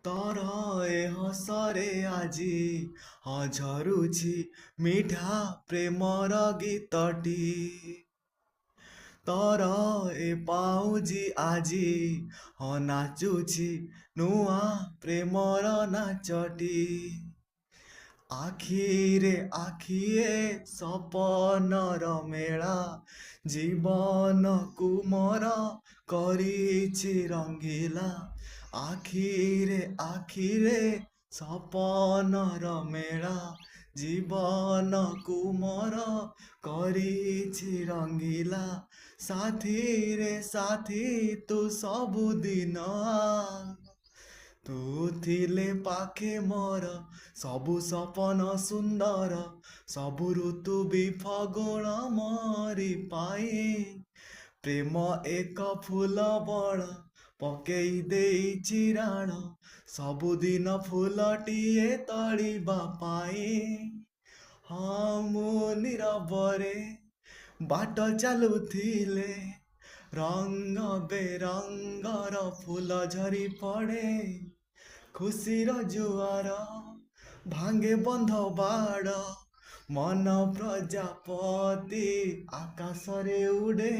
ତୋର ଏ ହସରେ ଆଜି ଝରୁଛି ମିଠା ପ୍ରେମର ଗୀତଟି। ତୋର ଏ ପାଉଜି ଆଜି ନାଚୁଛି ନୂଆ ପ୍ରେମର ନାଚଟି। ଆଖିରେ ଆଖିଏ ସପନର ମେଳା ଜୀବନକୁ ମୋର କରିଛି ରଙ୍ଗିଲା। ଆଖିରେ ଆଖିରେ ସପନର ମେଳା ଜୀବନକୁ ମୋର କରିଛି ରଙ୍ଗିଲା। ସାଥିରେ ସାଥୀ ତୁ ସବୁଦିନ ତୁ ଥିଲେ ପାଖେ ମୋର ସବୁ ସପନ ସୁନ୍ଦର। ସବୁ ଋତୁ ବି ଫଗୁଣ ମୋରି ପାଇଁ। ପ୍ରେମ ଏକ ଫୁଲ ବଳ ପକେଇ ଦେଇଛି ରାଣ ସବୁଦିନ ଫୁଲଟିଏ ତଳିବା ପାଇଁ। ହଁ ମୁଁ ନୀରବରେ ବାଟ ଚାଲୁଥିଲେ ରଙ୍ଗ ବେରଙ୍ଗର ଫୁଲ ଝରି ପଡ଼େ। ଖୁସିର ଜୁଆର ଭାଙ୍ଗେ ବନ୍ଧ ବାଡ଼ ମନ ପ୍ରଜାପତି ଆକାଶରେ ଉଡ଼େ।